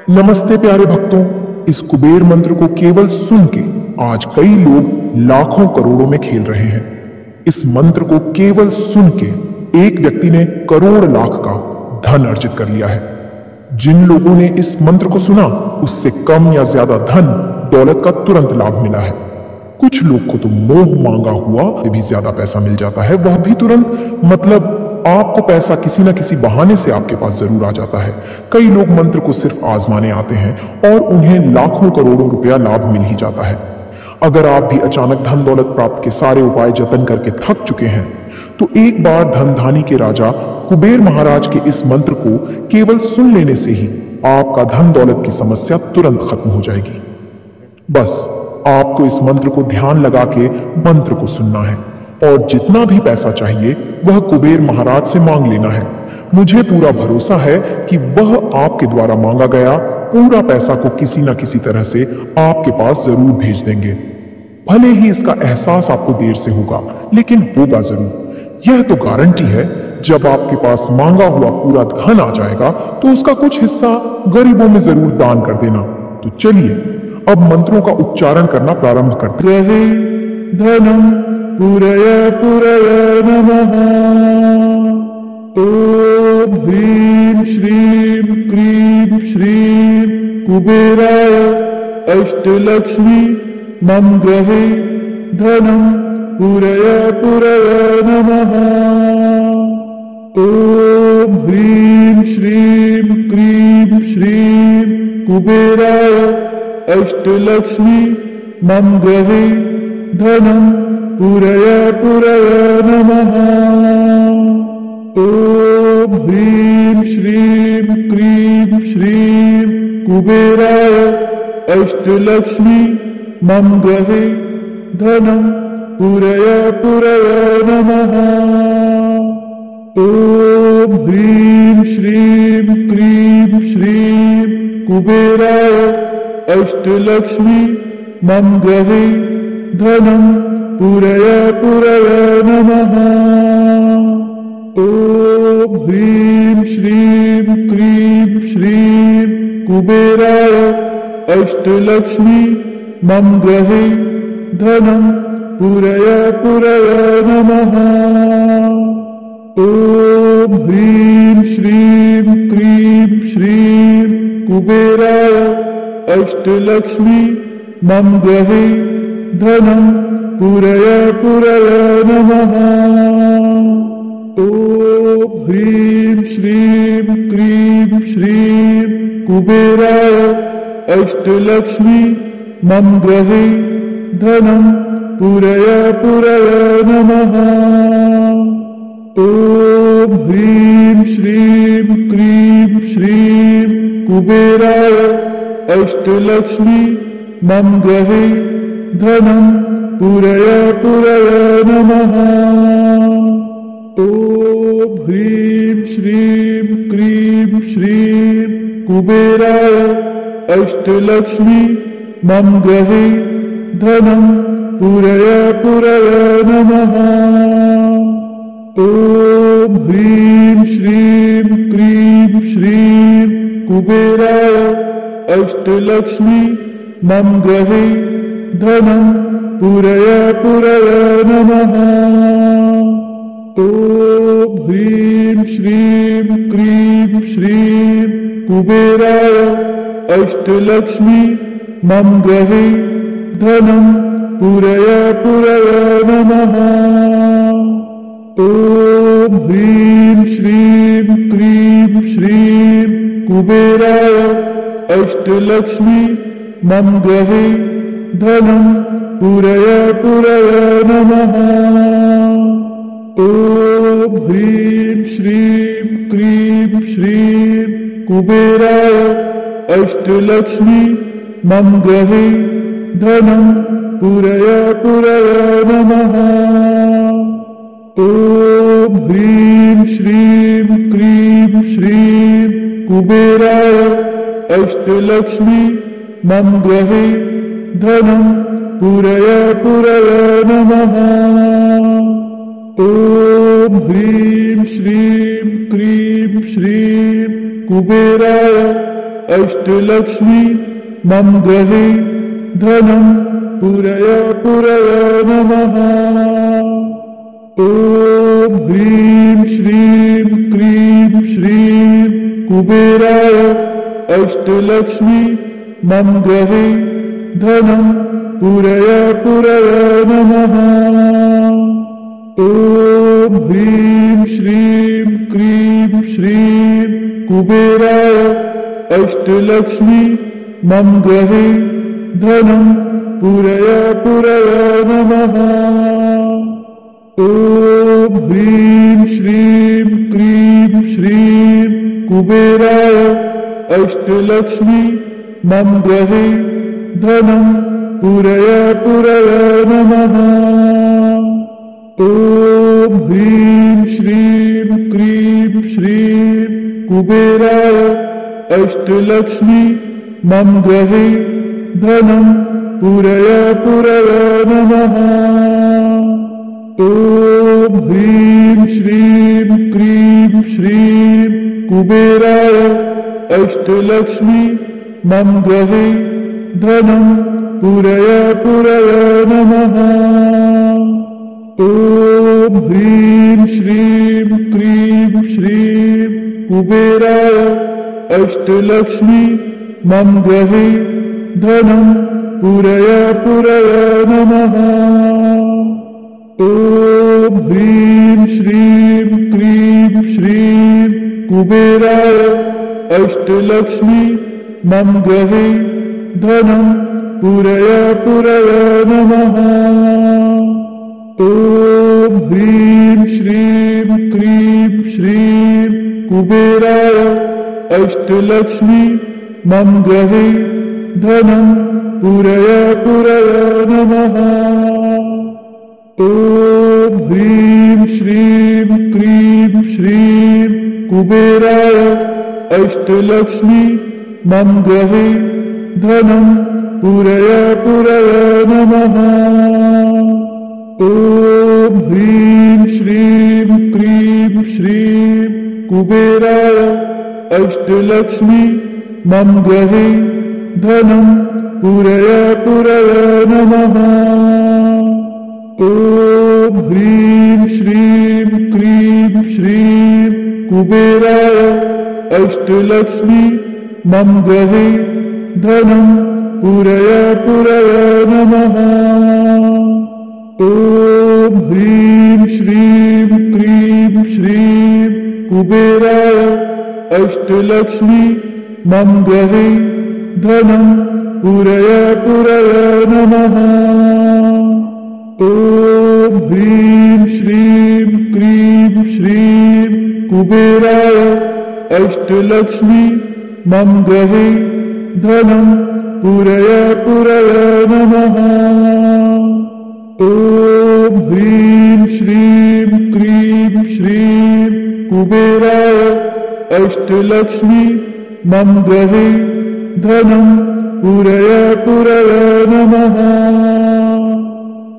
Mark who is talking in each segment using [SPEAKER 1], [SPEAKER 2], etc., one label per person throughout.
[SPEAKER 1] नमस्ते प्यारे भक्तों। इस कुबेर मंत्र को केवल सुन के आज कई लोग लाखों करोड़ों में खेल रहे हैं। इस मंत्र को केवल सुन के एक व्यक्ति ने करोड़ लाख का धन अर्जित कर लिया है। जिन लोगों ने इस मंत्र को सुना उससे कम या ज्यादा धन दौलत का तुरंत लाभ मिला है। कुछ लोग को तो मोह मांगा हुआ भी ज्यादा पैसा मिल जाता है, वह भी तुरंत। मतलब आपको पैसा किसी न किसी बहाने से आपके पास जरूर आ जाता है। कई लोग मंत्र को सिर्फ आजमाने आते हैं और उन्हें लाखों करोड़ों रुपया लाभ मिल ही जाता है। अगर आप भी अचानक धन दौलत प्राप्त के सारे उपाय जतन करके थक चुके हैं तो एक बार धन धानी के राजा कुबेर महाराज के इस मंत्र को केवल सुन लेने से ही आपका धन दौलत की समस्या तुरंत खत्म हो जाएगी। बस आपको इस मंत्र को ध्यान लगा के मंत्र को सुनना है और जितना भी पैसा चाहिए वह कुबेर महाराज से मांग लेना है। मुझे पूरा भरोसा है कि वह आपके द्वारा मांगा गया पूरा पैसा को किसी न किसी तरह से आपके पास जरूर भेज देंगे। भले ही इसका एहसास आपको देर से होगा, लेकिन होगा जरूर। यह तो गारंटी है। जब आपके पास मांगा हुआ पूरा धन आ जाएगा तो उसका कुछ हिस्सा गरीबों में जरूर दान कर देना। तो चलिए अब मंत्रों का उच्चारण करना प्रारंभ करते हैं। धनम पुरय पुरय नमः। ओम ह्रीं श्रीं क्रीं श्रीं कुबेराय अष्टलक्ष्मी मम ग्रहे धनम पुरय पुरय नमः। ओम ह्रीं श्रीं क्रीं श्रीं कुबेराय अष्टलक्ष्मी मम ग्रहे धनम पुरय पुरय नमः। ओम ह्रीं श्रीं क्रीं श्रीं कुबेराय अष्टलक्ष्मी मम ग्रहे धनम पुरय पुरय नमः। ओम ह्रीं श्रीं क्रीं श्रीं कुबेराय अष्टलक्ष्मी मम ग्रहे धनम पुरय पुरय नमः। ओम ह्रीं श्रीं क्रीं श्रीं कुबेराय अष्टलक्ष्मी मम ग्रहे धनम पुरय पुरय नमः। ओम ह्रीं श्रीं क्रीं श्रीं कुबेराय अष्टलक्ष्मी मम ग्रहे धनम पुरय पुरय नमः। ओम ह्रीं श्रीं क्रीं श्रीं कुबेराय अष्टलक्ष्मी मम ग्रहे धनम पुरय पुरय नमः। ओम ह्रीं श्रीं क्रीं श्रीं कुबेराय अष्टलक्ष्मी मम ग्रहे धनम पुरय पुरय नमः। ओम ह्रीं श्रीं क्रीं श्रीं कुबेराय अष्टलक्ष्मी मम ग्रहे धनम पुरय पुरय नमः। ओम ह्रीं श्रीं क्रीं श्रीं कुबेराय अष्टलक्ष्मी मम ग्रहे धनम पुरय पुरय नमः। ओम ह्रीं श्रीं क्रीं श्रीं कुबेराय अष्टलक्ष्मी मम ग्रहे धनम पुरय पुरय नमः। ओम ह्रीं श्रीं क्रीं श्रीं कुबेराय अष्टलक्ष्मी मम ग्रहे धनम पुरय पुरय नमः। ओम ह्रीं श्रीं क्रीं श्रीं कुबेराय अष्टलक्ष्मी मम ग्रहे धनम पुरय पुरय नमः। ओम ह्रीं श्रीं क्रीं श्रीं कुबेराय अष्टलक्ष्मी मम ग्रहे धनम पुरय पुरय नमः। ओम ह्रीं श्रीं क्रीं श्रीं कुबेराय अष्टलक्ष्मी मम गृहे धनं पुरय नमः। ॐ ह्रीं श्रीं क्रीं श्रीं कुबेराय अष्टलक्ष्मी मम गृहे धनं पुरय नमः। ॐ ह्रीं श्रीं क्रीं श्रीं कुबेराय अष्टलक्ष्मी मम गृहे धनं पुरय नमः। ॐ ह्रीं श्रीं क्रीं श्रीं कुबेराय अष्टलक्ष्मी मम गृहे धनं पुरय नमः। ॐ ह्रीं श्रीं क्रीं श्रीं कुबेराय अष्टलक्ष्मी मम गृहे धनं पुरय नमः। ॐ ह्रीं श्रीं क्रीं श्रीं कुबेराय अष्टलक्ष्मी मम गृहे धनं पुरय नमः। ॐ ह्रीं श्रीं क्रीं श्रीं कुबेराय अष्टलक्ष्मी मम गृहे धनं पुरय नमः। ॐ ह्रीं श्रीं क्रीं श्रीं कुबेराय अष्टलक्ष्मी मम गृहे धनं पुरय नमः। ॐ ह्रीं श्रीं क्रीं श्रीं कुबेराय अष्टलक्ष्मी मम गृहे धनं पुरय नमः। ॐ ह्रीं श्रीं क्रीं श्रीं कुबेराय अष्टलक्ष्मी मम गृहे धनं पुरय नमः। ॐ ह्रीं श्रीं क्रीं श्रीं कुबेराय अष्टलक्ष्मी मम गृहे धनं पुरय नमः। ॐ ह्रीं श्रीं क्रीं श्रीं कुबेराय अष्टलक्ष्मी मम गृहे धनं पुरय नमः। ॐ ह्रीं श्रीं क्रीं श्रीं कुबेराय अष्टलक्ष्मी मम गृहे धनं पुरय नमः। ॐ ह्रीं श्रीं क्रीं श्रीं कुबेराय अष्टलक्ष्मी मम गृहे धनं पुरय नमः। ॐ ह्रीं श्रीं क्रीं श्रीं कुबेराय अष्टलक्ष्मी मम गृहे धनं पुरय नमः।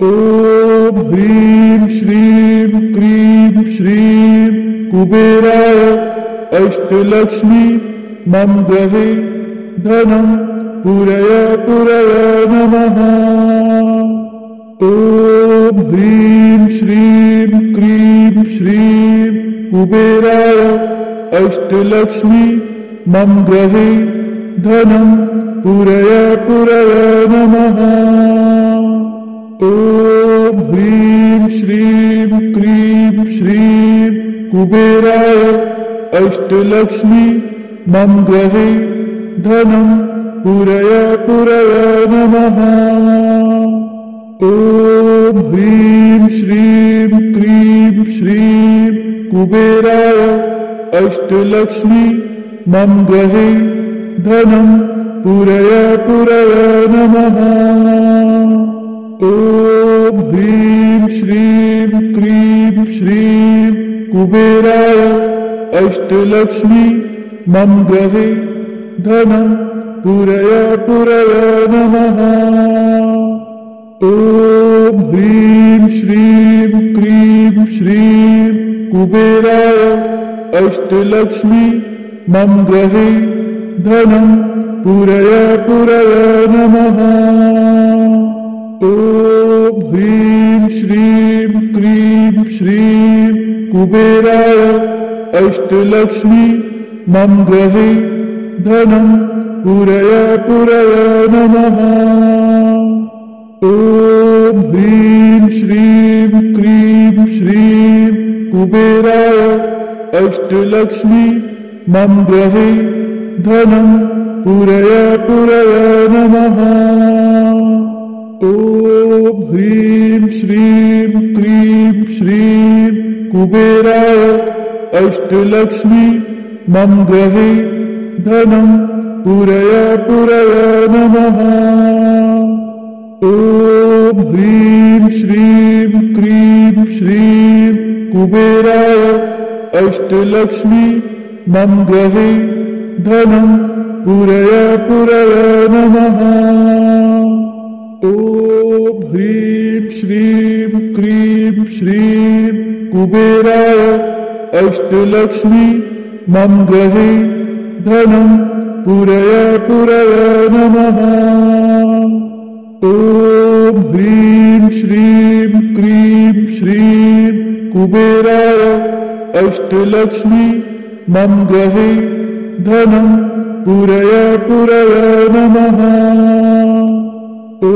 [SPEAKER 1] ॐ ह्रीं श्रीं क्रीं श्रीं कुबेराय अष्टलक्ष्मी मम गृहे धनं पुरय नमः। ॐ ह्रीं श्रीं क्रीं श्रीं कुबेराय अष्टलक्ष्मी मम गृहे धनं पुरय नमः। ॐ ह्रीं श्रीं क्रीं श्रीं कुबेराय अष्टलक्ष्मी मम गृहे धनं पुरय नमः। ॐ ह्रीं श्रीं क्रीं श्रीं कुबेराय अष्टलक्ष्मी मम गृहे धनं पुरय नमः। ॐ ह्रीं श्रीं क्रीं श्रीं कुबेराय अष्टलक्ष्मी मम गृहे धनं पुरय नमः। ॐ ह्रीं श्रीं क्रीं श्रीं कुबेराय अष्टलक्ष्मी मम गृहे धनं पूरय पूरय नमः। ॐ ह्रीं श्रीं क्रीं श्रीं कुबेराय अष्टलक्ष्मी मम गृहे धनं पूरय पूरय नमः। ॐ ह्रीं श्रीं क्रीं श्रीं कुबेराय अष्टलक्ष्मी मम गृहे धनं पूरय पूरय नमः। ॐ ह्रीं श्रीं क्रीं श्रीं कुबेराय अष्टलक्ष्मी मम गृहे धनं पूरय पूरय नमः। ॐ ह्रीं श्रीं क्रीं श्रीं कुबेराय अष्टलक्ष्मी मम गृहे धनं पूरय पूरय नमः। ॐ ह्रीं श्रीं क्रीं श्रीं कुबेराय अष्टलक्ष्मी मम गृहे धनं पूरय पूरय नमः। ॐ ह्रीं श्रीं क्रीं श्रीं कुबेराय अष्टलक्ष्मी मम गृहे धनं पूरय पूरय नमः। ॐ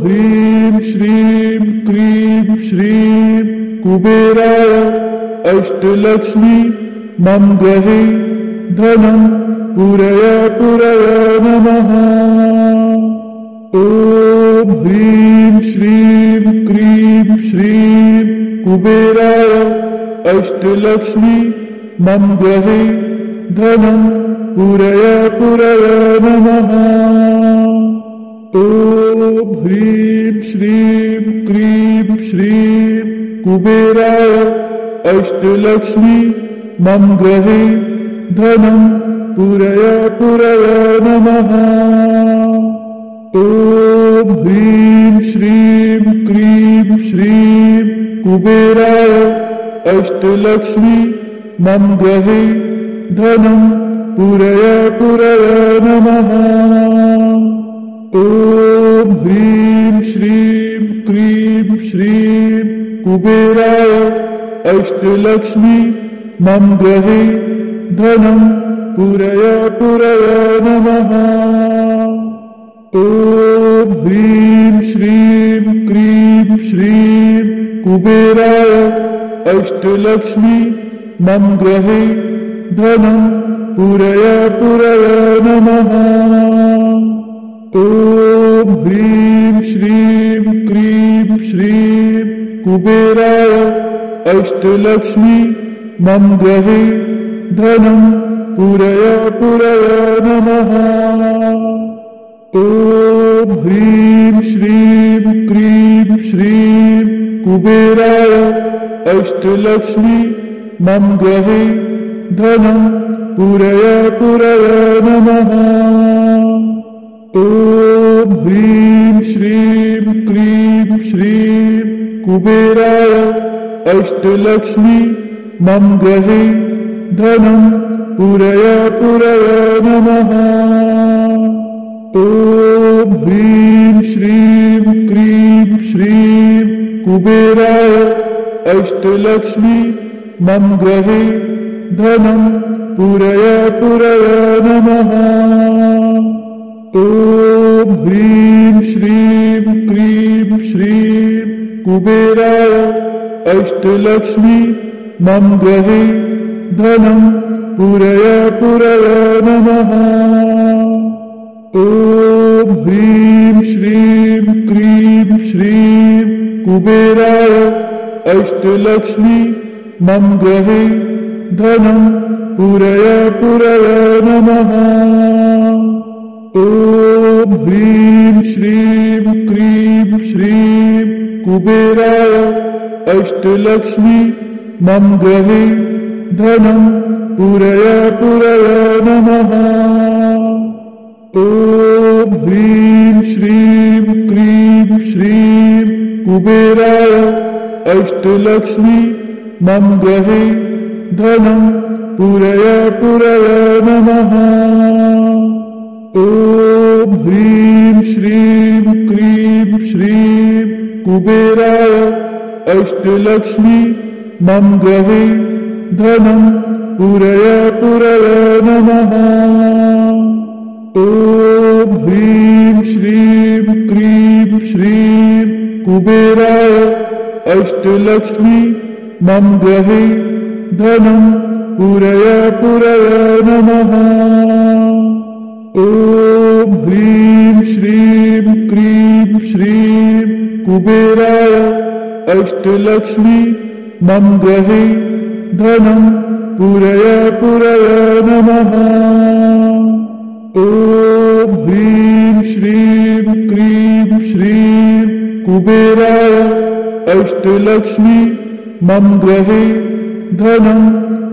[SPEAKER 1] ह्रीं श्रीं क्रीं श्रीं कुबेराय अष्टलक्ष्मी मम गृहे धनं पूरय पूरय नमः। ॐ ह्रीं श्रीं क्रीं श्रीं कुबेराय अष्टलक्ष्मी मम गृहे धनं पूरय पूरय नमः। ॐ ह्रीं श्रीं क्रीं श्रीं कुबेराय अष्टलक्ष्मी मम गृहे धनं पूरय पूरय नमः। ॐ ह्रीं श्रीं क्रीं श्रीं कुबेराय अष्टलक्ष्मी मम गृहे धनं पूरय पूरय नमः। ॐ ह्रीं श्रीं क्रीं श्रीं कुबेराय अष्टलक्ष्मी मम गृहे धनं पूरय पूरय नमः। ॐ ह्रीं श्रीं क्रीं श्रीं कुबेराय अष्टलक्ष्मी मम गृहे धनं पूरय पूरय नमः। ॐ ह्रीं श्रीं क्रीं श्रीं कुबेराय अष्टलक्ष्मी मम गृहे धनं पूरय पूरय नमः। ॐ ह्रीं श्रीं क्रीं श्रीं कुबेराय अष्टलक्ष्मी मम गृहे धनं पूरय पूरय नमः। ॐ ह्रीं श्रीं क्रीं श्रीं कुबेराय अष्टलक्ष्मी मम गृहे धनं पूरय पूरय नमः। ॐ ह्रीं श्रीं क्रीं श्रीं कुबेराय अष्टलक्ष्मी मम गृहे धनं पूरय पूरय नमः। ॐ ह्रीं श्रीं क्रीं श्रीं कुबेराय अष्टलक्ष्मी मम गृहे धनं पूरय पूरय नमः। ॐ ह्रीं श्रीं क्रीं श्रीं कुबेराय अष्टलक्ष्मी मम गृहे धनं पूरय पूरय नमः। ॐ ह्रीं श्रीं क्रीं श्रीं कुबेराय अष्टलक्ष्मी मम गृहे धनं पूरय पूरय नमः। ॐ ह्रीं श्रीं क्रीं श्रीं कुबेराय अष्टलक्ष्मी मम गृहे धनं पूरय पूरय नमः।
[SPEAKER 2] ॐ ह्रीं श्रीं क्रीं श्रीं कुबेराय अष्टलक्ष्मी मम गृहे धनं पूरय नमः। ॐ ह्रीं श्रीं क्रीं श्रीं कुबेराय अष्टलक्ष्मी मम गृहे धनं पूरय नमः। ॐ ह्रीं श्रीं क्रीं श्रीं कुबेराय अष्टलक्ष्मी मम गृहे धनं पूरय नमः। ॐ ह्रीं श्रीं क्रीं श्रीं कुबेराय अष्टलक्ष्मी मम गृहे धनं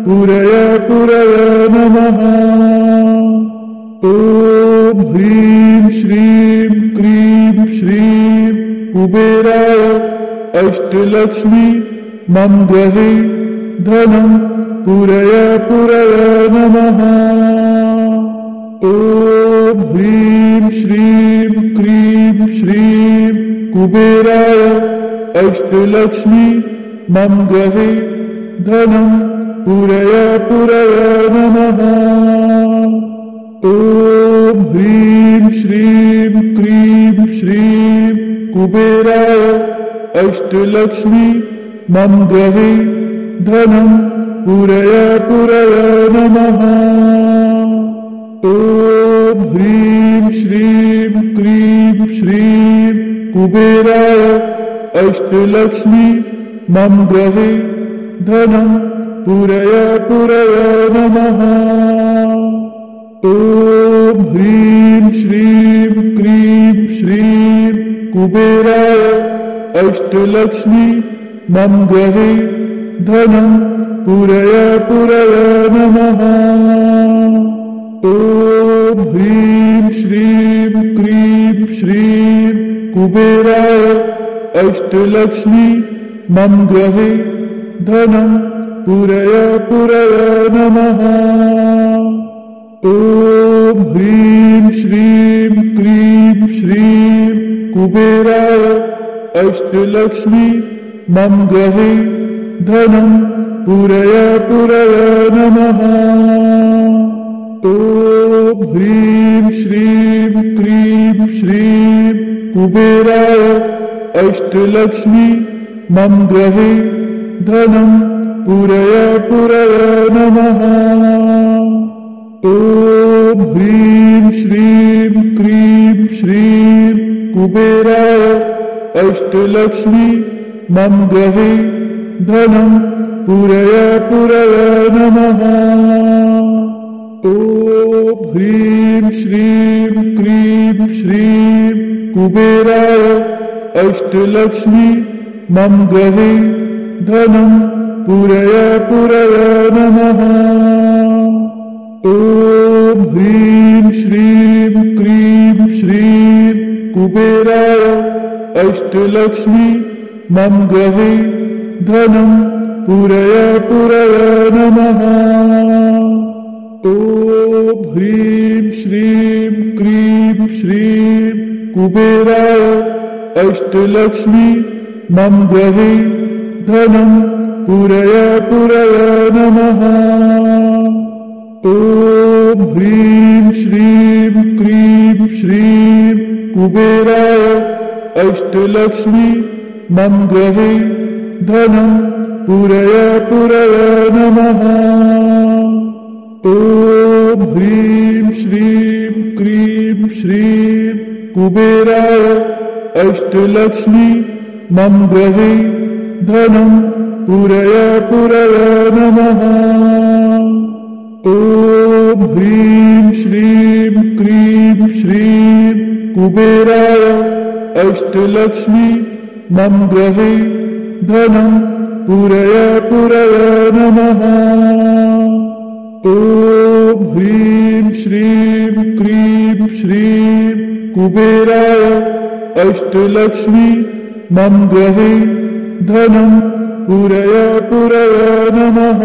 [SPEAKER 2] पूरय नमः। ॐ ह्रीं श्रीं क्रीं श्रीं कुबेराय अष्टलक्ष्मी मम गृहे धनं पूरय नमः। ॐ ह्रीं श्रीं क्रीं श्रीं कुबेराय अष्टलक्ष्मी मम गृहे धनं पूरय नमः। ॐ ह्रीं श्रीं क्रीं श्रीं कुबेराय अष्टलक्ष्मी मम गृहे धनं पूरय नमः। ॐ ह्रीं श्रीं क्रीं श्रीं कुबेराय अष्टलक्ष्मी मम गृहे धनं पूरय नमः। ॐ ह्रीं श्रीं क्रीं श्रीं कुबेराय अष्टलक्ष्मी मम गृहे धनं पूरय नमः। ॐ ह्रीं श्रीं क्रीं श्रीं कुबेराय अष्टलक्ष्मी मम गृहे धनं पूरय नमः। ॐ ह्रीं श्रीं क्रीं श्रीं कुबेराय अष्टलक्ष्मी मम गृहे धनं पूरय नमः। ॐ ह्रीं श्रीं क्रीं श्रीं कुबेराय अष्टलक्ष्मी मम गृहे धनं पूरय नमः। ॐ ह्रीं श्रीं क्रीं श्रीं कुबेराय अष्टलक्ष्मी मम गृहे धनं पूरय नमः। ॐ ह्रीं श्रीं क्रीं श्रीं कुबेराय अष्टलक्ष्मी मम गृहे धनं पूरय नमः। ॐ ह्रीं श्रीं क्रीं श्रीं कुबेराय अष्टलक्ष्मी मम गृहे धनं पूरय नमः। ॐ ह्रीं श्रीं क्रीं श्रीं कुबेराय अष्टलक्ष्मी मम गृहे धनं पूरय नमः। ॐ ह्रीं श्रीं क्रीं श्रीं कुबेराय अष्टलक्ष्मी मम गृहे धनं पूरय नमः। ॐ ह्रीं श्रीं क्रीं श्रीं कुबेराय अष्टलक्ष्मी मम गृहे धनं पूरय नमः। ॐ ह्रीं श्रीं क्रीं श्रीं कुबेराय अष्टलक्ष्मी मम गृहे धनं पूरय नमः। ॐ ह्रीं श्रीं क्रीं श्रीं कुबेराय अष्टलक्ष्मी मम गृहे धनं पूरय नमः।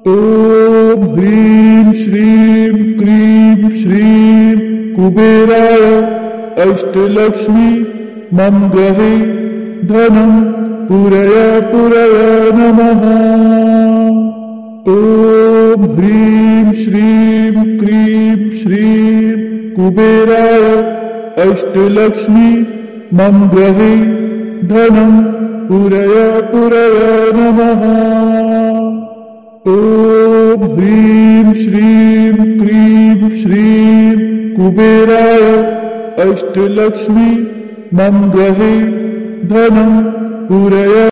[SPEAKER 2] ॐ ह्रीं श्रीं क्रीं श्रीं कुबेराय अष्टलक्ष्मी मम गृहे धनं पुरय पुरय नमः। ॐ ह्रीं श्रीं क्रीं श्रीं कुबेराय अष्टलक्ष्मी मम गृहे धनं पुरय पुरय नमः। ॐ ह्रीं श्रीं क्रीं श्रीं कुबेराय अष्टलक्ष्मी मम गृहे धनं पुरय